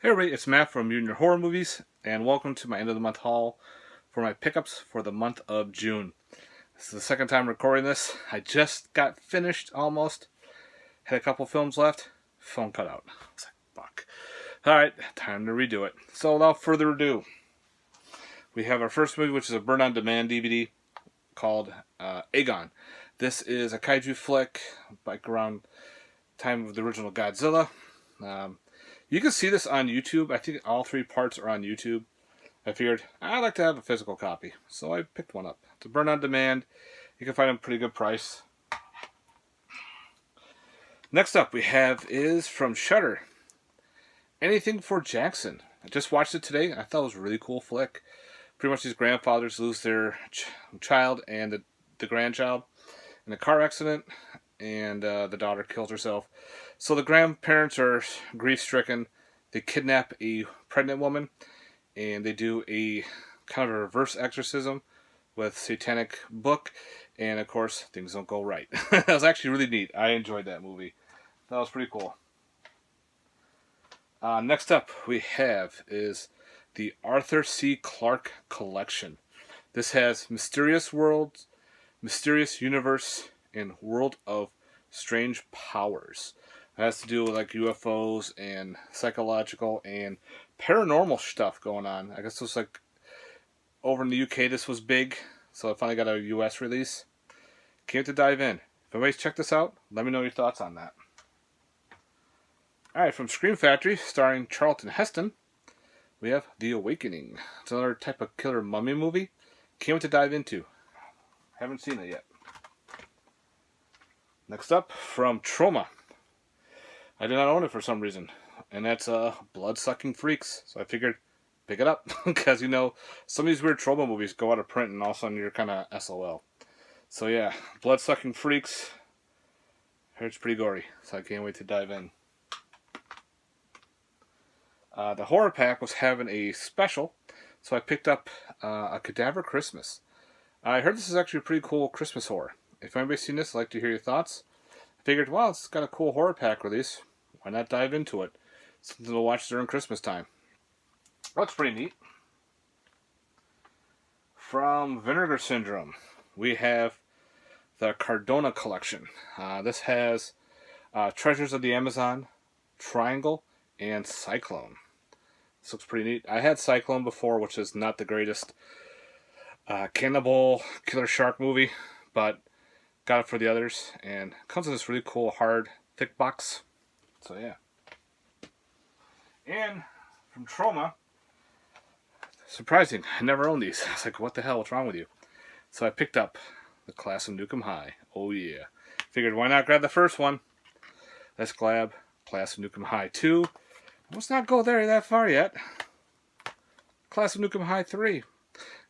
Hey everybody, it's Matt from Junior Horror Movies, and welcome to my end of the month haul for my pickups for the month of June. This is the second time recording this. I just got finished almost. Had a couple films left. Phone cut out. I was like, fuck. Alright, time to redo it. So without further ado, we have our first movie, which is a burn on demand DVD called Agon. This is a kaiju flick, like around time of the original Godzilla. You can see this on YouTube. I think all three parts are on YouTube. I figured I'd like to have a physical copy, so I picked one up. It's a burn on demand. You can find them at a pretty good price. Next up we have is from Shudder. Anything for Jackson. I just watched it today. I thought it was a really cool flick. Pretty much these grandfathers lose their child and the grandchild in a car accident, and the daughter kills herself. So the grandparents are grief-stricken. They kidnap a pregnant woman, and they do a kind of a reverse exorcism with satanic book, and of course things don't go right. That was actually really neat. I enjoyed that movie. That was pretty cool. Next up we have is the Arthur C. Clarke Collection. This has Mysterious Worlds, Mysterious Universe, and World of Strange Powers. It has to do with like UFOs and psychological and paranormal stuff going on. I guess it was like over in the UK this was big, so I finally got a US release. Can't wait to dive in. If anybody's checked this out, let me know your thoughts on that. Alright, from Scream Factory, starring Charlton Heston, we have The Awakening. It's another type of killer mummy movie. Can't wait to dive into. Haven't seen it yet. Next up, from Troma. I did not own it for some reason, and that's Blood-Sucking Freaks. So I figured, pick it up, because you know, some of these weird Troma movies go out of print and all of a sudden you're kind of SOL. So yeah, Blood-Sucking Freaks. Heard it's pretty gory, so I can't wait to dive in. The horror pack was having a special, so I picked up a Cadaver Christmas. I heard this is actually a pretty cool Christmas horror. If anybody's seen this, I'd like to hear your thoughts. I figured, well, it's got a cool horror pack release. Why not dive into it? Something to watch during Christmas time. That's pretty neat. From Vinegar Syndrome, we have the Cardona Collection. This has Treasures of the Amazon, Triangle, and Cyclone. This looks pretty neat. I had Cyclone before, which is not the greatest cannibal killer shark movie, but got it for the others, and it comes in this really cool, hard, thick box. So yeah. And from Troma, surprising, I never owned these. I was like, what the hell, what's wrong with you? So I picked up the Class of Nukem High. Oh yeah. Figured, why not grab the first one? Let's grab Class of Nukem High 2. Let's not go there that far yet. Class of Nukem High 3.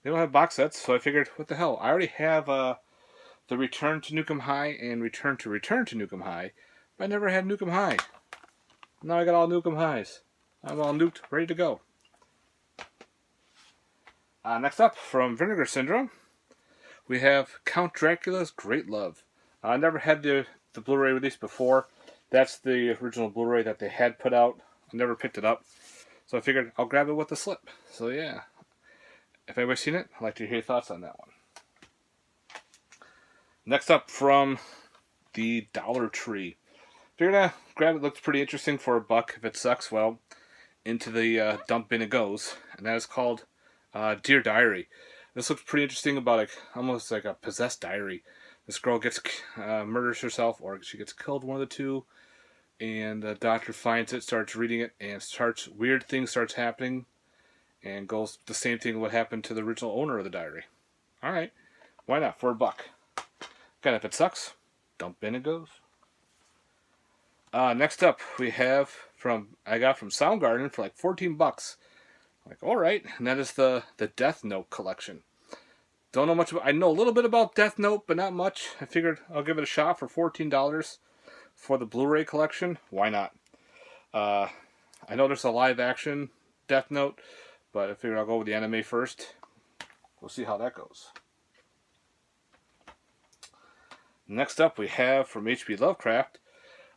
They don't have box sets, so I figured, what the hell? I already have the Return to Nukem High and Return to Nukem High, but I never had Nukem High. Now I got all Nukem Highs. I'm all nuked, ready to go. Next up, from Vinegar Syndrome, we have Count Dracula's Great Love. I never had the Blu-ray release before. That's the original Blu-ray that they had put out. I never picked it up, so I figured I'll grab it with the slip. So yeah, if anybody's seen it, I'd like to hear your thoughts on that one. Next up, from the Dollar Tree. Figured grab it, looks pretty interesting for $1. If it sucks, well, into the dump bin it goes. And that is called Dear Diary. This looks pretty interesting, about like almost like a possessed diary. This girl gets murders herself, or she gets killed, one of the two. And the doctor finds it, starts reading it, and weird things starts happening. And goes the same thing what happened to the original owner of the diary. Alright, why not, for $1. Again, if it sucks, dump bin it goes. Next up, we have I got from Soundgarden for like $14. I'm like, alright, and that is the Death Note collection. Don't know much about, I know a little bit about Death Note, but not much. I figured I'll give it a shot for $14 for the Blu-ray collection. Why not? I know there's a live action Death Note, but I figured I'll go with the anime first. We'll see how that goes. Next up, we have from H.P. Lovecraft,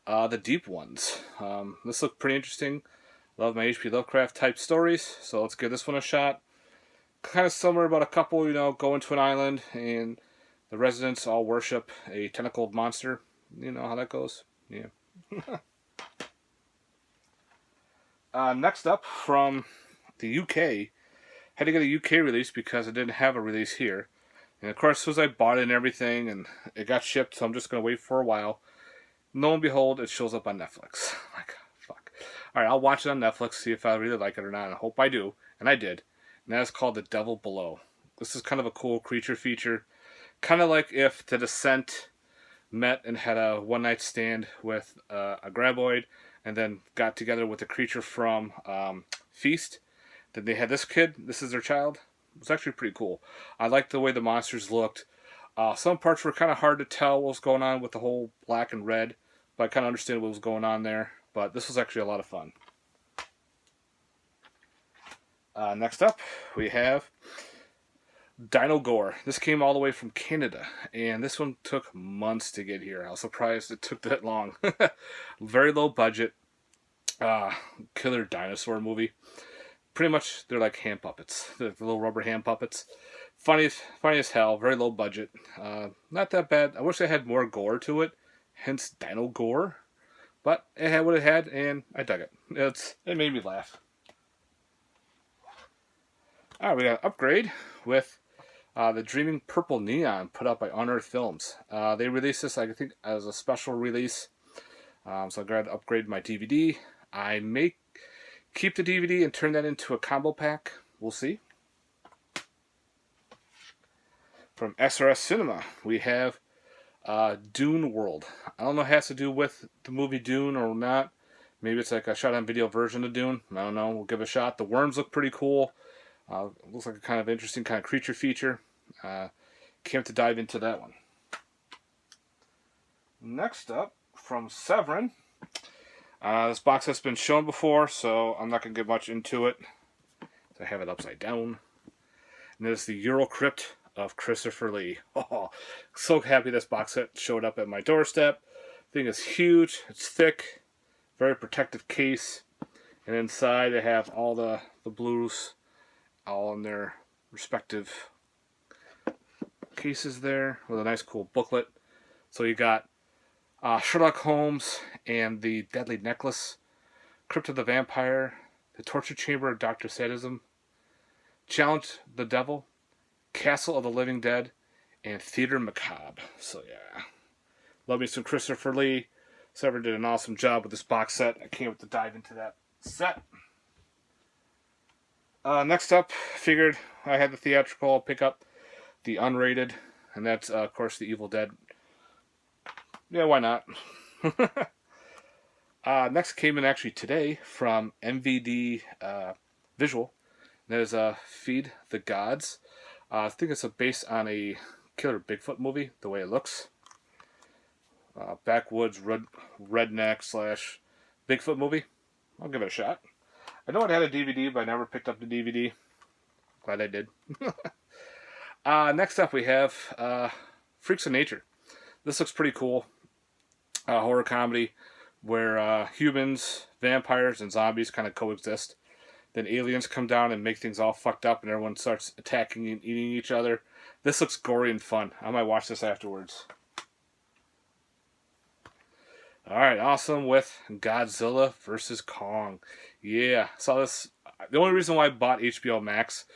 The Deep Ones. This looked pretty interesting. Love my H.P. Lovecraft type stories, so let's give this one a shot. Kind of similar about a couple, going to an island and the residents all worship a tentacled monster. You know how that goes? Yeah. Next up, from the UK, had to get a UK release because it didn't have a release here. And of course, as soon as I bought it and everything, and it got shipped, so I'm just going to wait for a while. Lo and behold, it shows up on Netflix. Like, fuck. Alright, I'll watch it on Netflix, see if I really like it or not. I hope I do. And I did. And that is called The Devil Below. This is kind of a cool creature feature. Kind of like if The Descent met and had a one-night stand with a graboid, and then got together with a creature from Feast. Then they had this kid. This is their child. It was actually pretty cool. I liked the way the monsters looked. Some parts were kind of hard to tell what was going on with the whole black and red, but I kind of understood what was going on there. But this was actually a lot of fun. Next up, we have Dino Gore. This came all the way from Canada, and this one took months to get here. I was surprised it took that long. Very low budget, killer dinosaur movie. Pretty much, they're like hand puppets. They're the little rubber hand puppets. Funny as hell. Very low budget. Not that bad. I wish they had more gore to it, hence Dino Gore. But it had what it had, and I dug it. It made me laugh. Alright, we got an upgrade with the Dreaming Purple Neon, put out by Unearthed Films. They released this, I think, as a special release. So I got to upgrade my DVD. I may keep the DVD and turn that into a combo pack. We'll see. From SRS Cinema, we have Dune World. I don't know if it has to do with the movie Dune or not. Maybe it's like a shot-on-video version of Dune. I don't know. We'll give it a shot. The worms look pretty cool. Looks like a kind of interesting kind of creature feature. Can't to dive into that one. Next up, from Severin. This box has been shown before, so I'm not going to get much into it. I have it upside down. And this is the Eurocrypt of Christopher Lee. Oh, so happy this box set showed up at my doorstep. Thing is huge. It's thick. Very protective case. And inside they have all the blues all in their respective cases there with a nice cool booklet. So you got Sherlock Holmes and the Deadly Necklace, Crypt of the Vampire, the Torture Chamber of Dr. Sadism, Challenge the Devil, Castle of the Living Dead, and Theater Macabre. So yeah, love me some Christopher Lee. Severin did an awesome job with this box set. I can't wait to dive into that set. Next up, figured I had the theatrical. I'll pick up the unrated, and that's of course the Evil Dead. Yeah, why not? Next came in actually today from MVD Visual. That is Feed the Gods. I think it's based on a killer Bigfoot movie, the way it looks. Backwoods redneck / Bigfoot movie. I'll give it a shot. I know it had a DVD, but I never picked up the DVD. Glad I did. Next up we have Freaks of Nature. This looks pretty cool. Horror comedy where humans, vampires, and zombies kind of coexist. Then aliens come down and make things all fucked up, and everyone starts attacking and eating each other. This looks gory and fun. I might watch this afterwards. Alright, awesome with Godzilla vs. Kong. Yeah, saw this. The only reason why I bought HBO Max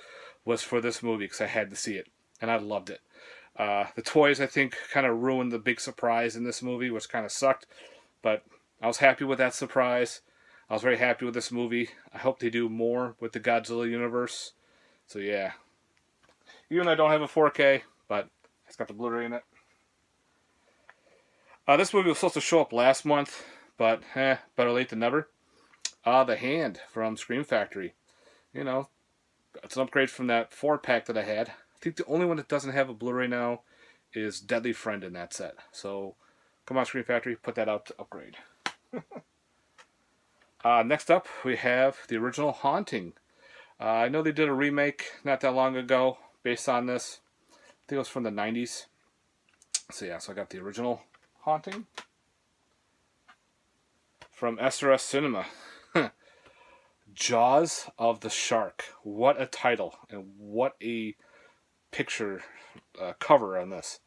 was for this movie, because I had to see it, and I loved it. The toys, I think, kind of ruined the big surprise in this movie, which kind of sucked. But I was happy with that surprise. I was very happy with this movie. I hope they do more with the Godzilla universe. So yeah. Even though I don't have a 4K, but it's got the Bluray in it. This movie was supposed to show up last month, but better late than never. The Hand from Scream Factory. You know, it's an upgrade from that 4-pack that I had. I think the only one that doesn't have a Blu-ray now is Deadly Friend in that set. So, come on, Scream Factory, put that out to upgrade. Next up, we have the original Haunting. I know they did a remake not that long ago based on this. I think it was from the 90s. So yeah, so I got the original Haunting. From SRS Cinema. Jaws of the Shark. What a title and what a picture cover on this.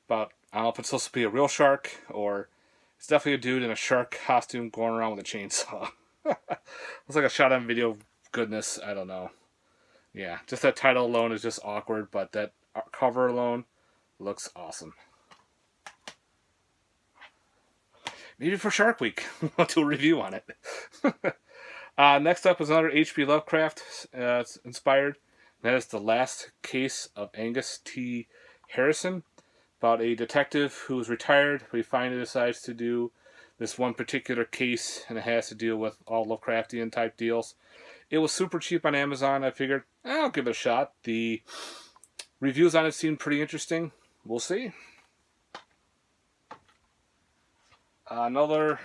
About, I don't know if it's supposed to be a real shark or it's definitely a dude in a shark costume going around with a chainsaw. Looks like a shot on video goodness. I don't know. Yeah, just that title alone is just awkward, but that cover alone looks awesome. Maybe for Shark Week, we'll do a review on it. Next up is another H.P. Lovecraft inspired. That is The Last Case of Angus T. Harrison, about a detective who is retired, but he finally decides to do this one particular case, and it has to deal with all Lovecraftian type deals. It was super cheap on Amazon. I figured, I'll give it a shot. The reviews on it seemed pretty interesting. We'll see. Another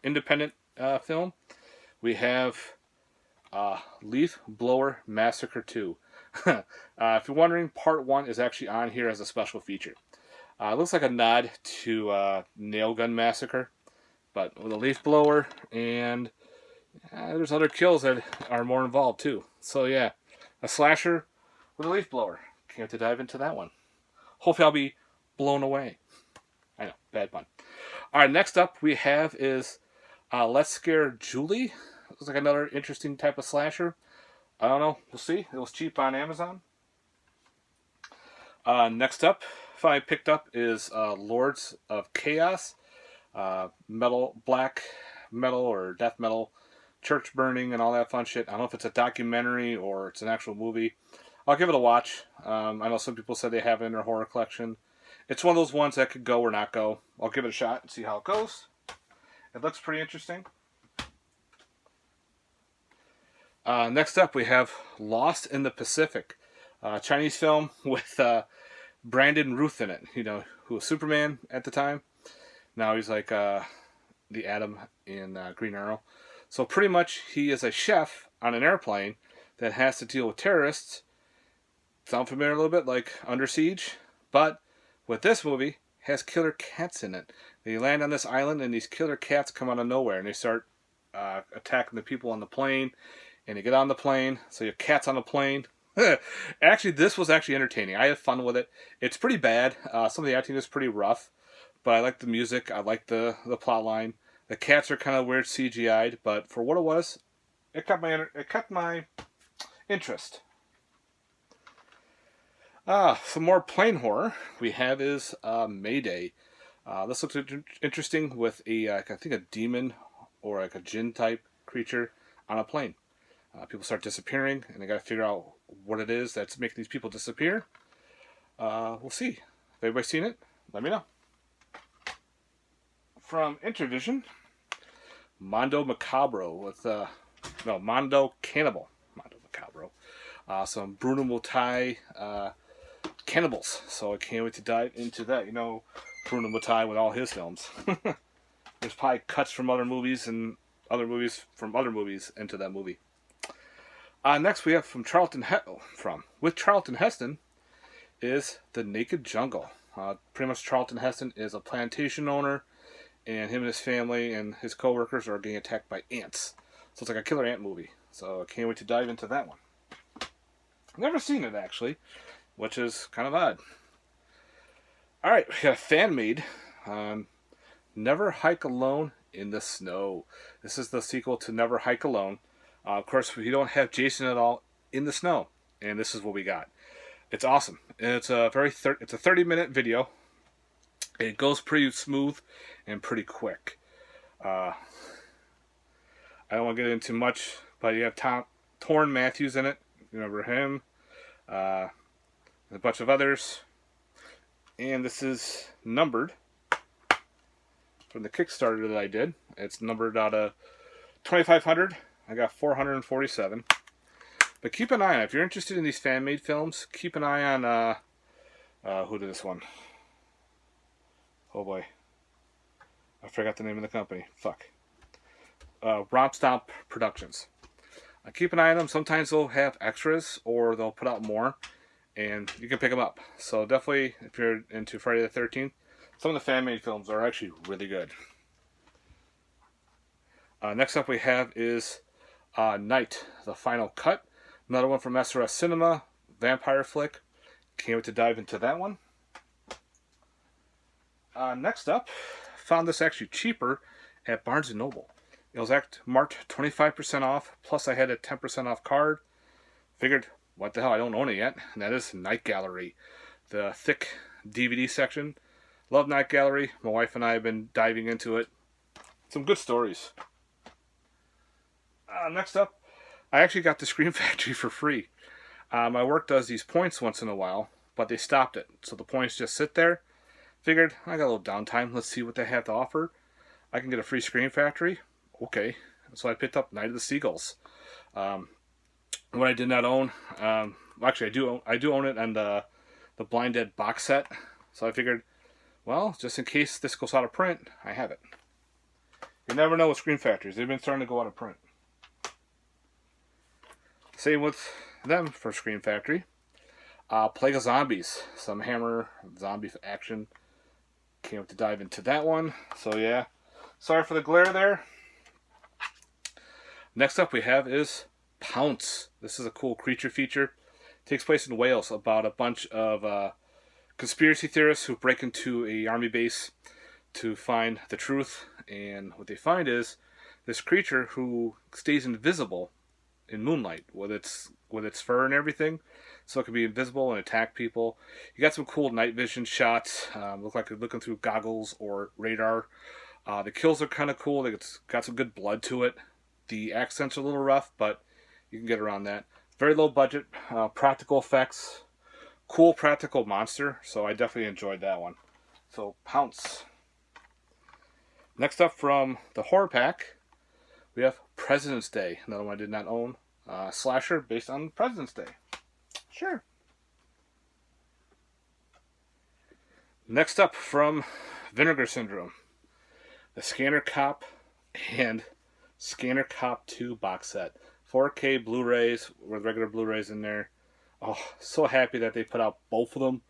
independent film. We have Leaf Blower Massacre 2. If you're wondering, Part 1 is actually on here as a special feature. It looks like a nod to Nail Gun Massacre, but with a leaf blower, and there's other kills that are more involved too. So yeah, a slasher with a leaf blower. Can't wait to dive into that one. Hopefully I'll be blown away. I know, bad pun. Alright, next up we have is Let's Scare Julie. Looks like another interesting type of slasher. I don't know, we'll see. It was cheap on Amazon. Next up, I picked up is Lords of Chaos. Black metal or death metal, church burning and all that fun shit. I don't know if it's a documentary or it's an actual movie. I'll give it a watch. I know some people said they have it in their horror collection. It's one of those ones that could go or not go. I'll give it a shot and see how it goes. It looks pretty interesting. Next up, we have Lost in the Pacific, Chinese film with Brandon Routh in it. You know, who was Superman at the time. Now he's like the Atom in Green Arrow. So pretty much he is a chef on an airplane that has to deal with terrorists. Sound familiar a little bit, like Under Siege? But with this movie, has killer cats in it. They land on this island and these killer cats come out of nowhere and they start attacking the people on the plane. And they get on the plane, so you have cats on the plane. Actually, this was actually entertaining. I had fun with it. It's pretty bad. Some of the acting is pretty rough. But I like the music. I like the plot line. The cats are kind of weird CGI'd, but for what it was, it kept my interest. Some more plain horror we have is Mayday. This looks interesting with I think a demon or like a djinn type creature on a plane. People start disappearing, and they got to figure out what it is that's making these people disappear. We'll see. If everybody's seen it, let me know. From Intervision, Mondo Macabro with Mondo Cannibal. Mondo Macabro. Some Bruno Mattei cannibals. So I can't wait to dive into that. You know, Bruno Mattei with all his films. There's probably cuts from other movies and other movies from other movies into that movie. Next we have Charlton Heston is The Naked Jungle. Pretty much Charlton Heston is a plantation owner, and him and his family and his co-workers are getting attacked by ants. So it's like a killer ant movie. So I can't wait to dive into that one. Never seen it actually, which is kind of odd. Alright, we got a fan made. Never Hike Alone in the Snow. This is the sequel to Never Hike Alone. Of course, we don't have Jason at all in the snow, and this is what we got. It's awesome. It's a it's a 30-minute video. It goes pretty smooth and pretty quick. I don't want to get into much, but you have Torrin Matthews in it. You remember him? A bunch of others, and this is numbered from the Kickstarter that I did. It's numbered out of 2,500. I got 447. But keep an eye on it. If you're interested in these fan-made films, keep an eye on, who did this one? Oh boy. I forgot the name of the company. Fuck. Romp Stomp Productions. Keep an eye on them. Sometimes they'll have extras, or they'll put out more, and you can pick them up. So definitely, if you're into Friday the 13th, some of the fan-made films are actually really good. Next up we have is Night, The Final Cut. Another one from SRS Cinema, vampire flick. Can't wait to dive into that one. Next up, found this actually cheaper at Barnes & Noble. It was marked 25% off, plus I had a 10% off card. Figured, what the hell, I don't own it yet. And that is Night Gallery, the thick DVD section. Love Night Gallery. My wife and I have been diving into it. Some good stories. Next up, I actually got the Scream Factory for free. My work does these points once in a while, but they stopped it. So the points just sit there. Figured, I got a little downtime. Let's see what they have to offer. I can get a free Scream Factory. Okay. So I picked up Night of the Seagulls. What I did not own, actually I do own it and the Blind Dead box set. So I figured, well, just in case this goes out of print, I have it. You never know with Scream Factories. They've been starting to go out of print. Same with them for Scream Factory. Plague of Zombies. Some Hammer zombie action. Can't wait to dive into that one. So yeah. Sorry for the glare there. Next up we have is Pounce. This is a cool creature feature. It takes place in Wales about a bunch of conspiracy theorists who break into a army base to find the truth. And what they find is this creature who stays invisible in moonlight with its fur and everything, so it can be invisible and attack people. You got some cool night vision shots. Look like you're looking through goggles or radar. The kills are kind of cool. It's got some good blood to it. The accents are a little rough, but you can get around that. Very low budget, practical effects, cool practical monster. So I definitely enjoyed that one. So Pounce. Next up from the horror pack, we have President's Day. Another one I did not own. Slasher based on President's Day. Sure. Next up from Vinegar Syndrome, the Scanner Cop and Scanner Cop 2 box set. 4K Blu-rays with regular Blu-rays in there. Oh, so happy that they put out both of them.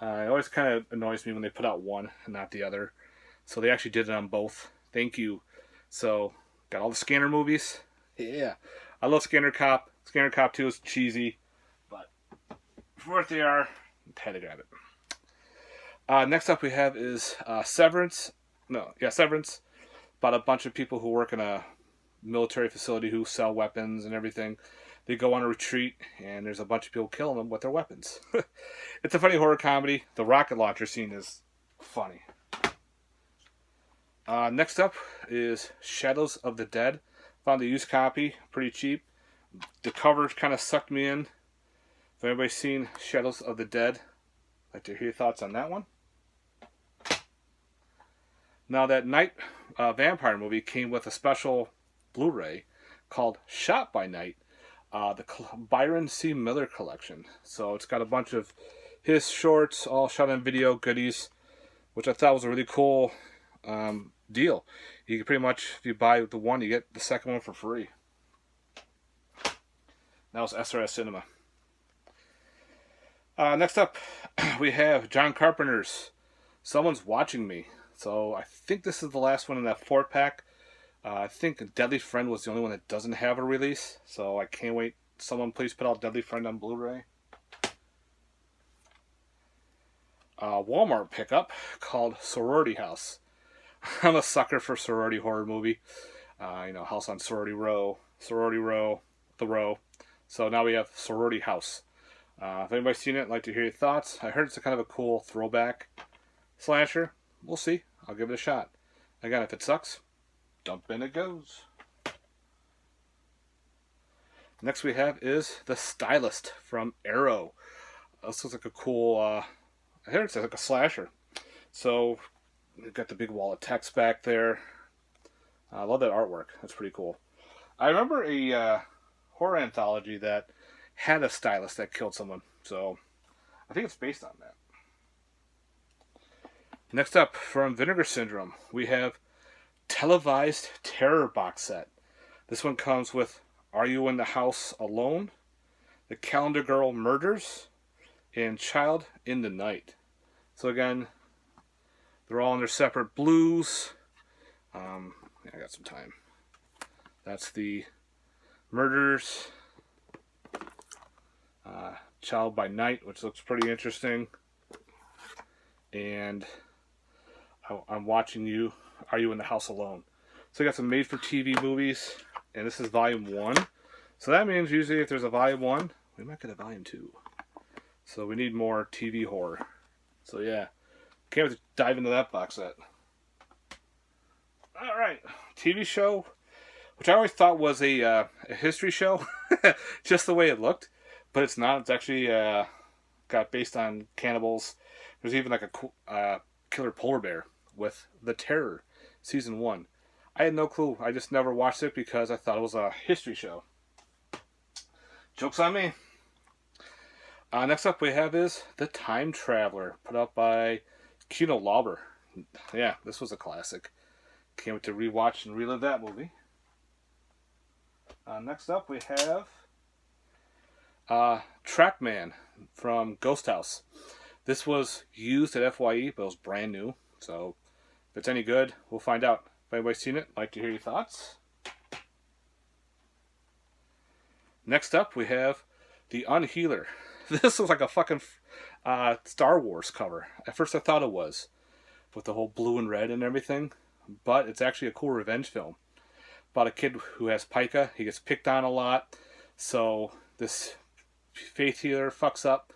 It always kind of annoys me when they put out one and not the other. So they actually did it on both. Thank you. So, got all the Scanner movies. Yeah. I love Scanner Cop. Scanner Cop 2 is cheesy. But for what they are, I had to grab it. Next up we have is Severance. Severance. About a bunch of people who work in a military facility who sell weapons and everything. They go on a retreat, and there's a bunch of people killing them with their weapons. It's a funny horror comedy. The rocket launcher scene is funny. Next up is Shadows of the Dead. Found a used copy, pretty cheap. The cover kind of sucked me in. If anybody's seen Shadows of the Dead, I'd like to hear your thoughts on that one. Now that Night vampire movie came with a special Blu-ray called Shot by Night, the Byron C. Miller collection. So it's got a bunch of his shorts, all shot on video goodies, which I thought was a really cool deal. You can pretty much, if you buy the one, you get the second one for free. That was SRS Cinema. Next up, we have John Carpenter's Someone's Watching Me. So I think this is the last one in that 4-pack. I think Deadly Friend was the only one that doesn't have a release. So I can't wait. Someone please put out Deadly Friend on Blu-ray. Walmart pickup called Sorority House. I'm a sucker for sorority horror movie. House on Sorority Row, The Row. So now we have Sorority House. If anybody's seen it, I'd like to hear your thoughts. I heard it's a kind of a cool throwback slasher. We'll see. I'll give it a shot. Again, if it sucks, dump in it goes. Next we have is The Stylist from Arrow. This looks like a cool, I heard it's like a slasher. So, we've got the big wall of text back there. I love that artwork. That's pretty cool. I remember a horror anthology that had a stylist that killed someone. So, I think it's based on that. Next up, from Vinegar Syndrome, we have Televised Terror box set. This one comes with Are You in the House Alone?, The Calendar Girl Murders, and Child in the Night. So again, they're all in their separate blues. I got some time. That's the Murders, Child by Night, which looks pretty interesting, and I'm Watching You, Are You in the House Alone? So we got some made-for-TV movies, and this is volume 1. So that means usually if there's a volume 1, we might get a volume 2. So we need more TV horror. So yeah, can't wait to dive into that box set. Alright, TV show, which I always thought was a history show, just the way it looked. But it's not. It's actually got based on cannibals. There's even like a killer polar bear with The Terror, season 1. I had no clue. I just never watched it because I thought it was a history show. Joke's on me. Next up we have is The Time Traveler, put up by Kino Lorber. Yeah, this was a classic. Can't wait to rewatch and relive that movie. Next up we have Trackman from Ghost House. This was used at FYE, but it was brand new. So if it's any good, we'll find out. If anybody's seen it, I'd like to hear your thoughts. Next up, we have The Unhealer. This looks like a fucking Star Wars cover. At first I thought it was, with the whole blue and red and everything. But it's actually a cool revenge film. About a kid who has pica. He gets picked on a lot. So this faith healer fucks up,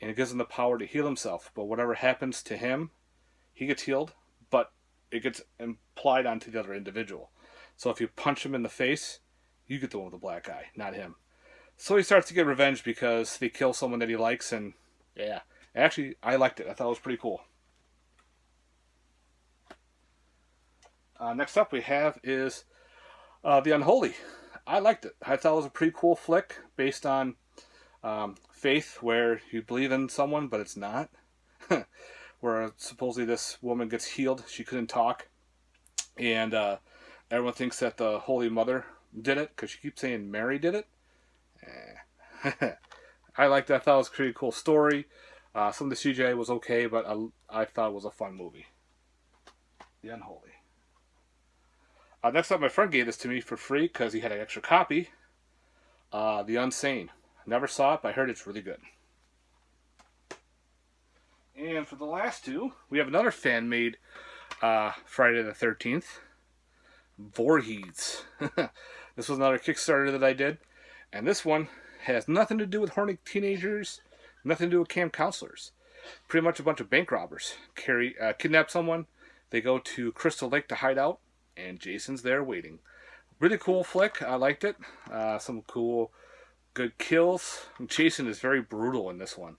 and it gives him the power to heal himself. But whatever happens to him, he gets healed, but it gets implied onto the other individual. So if you punch him in the face, you get the one with the black eye, not him. So he starts to get revenge because they kill someone that he likes, and yeah. Actually, I liked it. I thought it was pretty cool. Next up we have is The Unholy. I liked it. I thought it was a pretty cool flick based on faith, where you believe in someone, but it's not. Where supposedly this woman gets healed. She couldn't talk. And everyone thinks that the Holy Mother did it, because she keeps saying Mary did it. I liked that. I thought it was a pretty cool story. Some of the CGI was okay, but I thought it was a fun movie. The Unholy. Next up, my friend gave this to me for free because he had an extra copy. The Unsane. Never saw it, but I heard it's really good. And for the last two, we have another fan-made Friday the 13th. Voorhees. This was another Kickstarter that I did. And this one has nothing to do with horny teenagers, nothing to do with camp counselors. Pretty much a bunch of bank robbers kidnap someone. They go to Crystal Lake to hide out, and Jason's there waiting. Really cool flick. I liked it. Some cool, good kills. And Jason is very brutal in this one.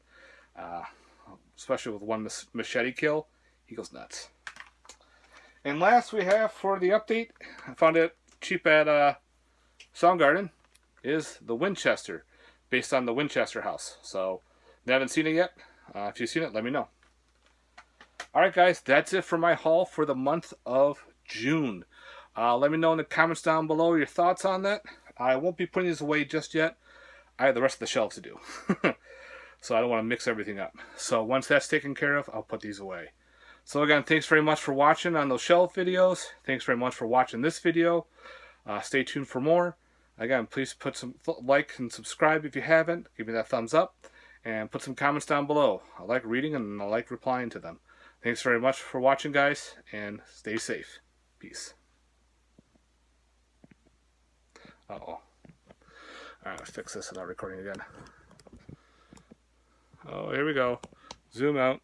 Especially with one machete kill. He goes nuts. And last we have for the update, I found it cheap at Soundgarden, is the Winchester, based on the Winchester house. So, if you haven't seen it yet, if you've seen it, let me know. Alright guys, that's it for my haul for the month of June. Let me know in the comments down below your thoughts on that. I won't be putting these away just yet. I have the rest of the shelves to do. So I don't want to mix everything up. So once that's taken care of, I'll put these away. So again, thanks very much for watching on those shelf videos. Thanks very much for watching this video. Stay tuned for more. Again, please put some like and subscribe if you haven't. Give me that thumbs up. And put some comments down below. I like reading and I like replying to them. Thanks very much for watching, guys. And stay safe. Peace. Uh-oh. Alright, let's fix this without recording again. Oh, here we go. Zoom out.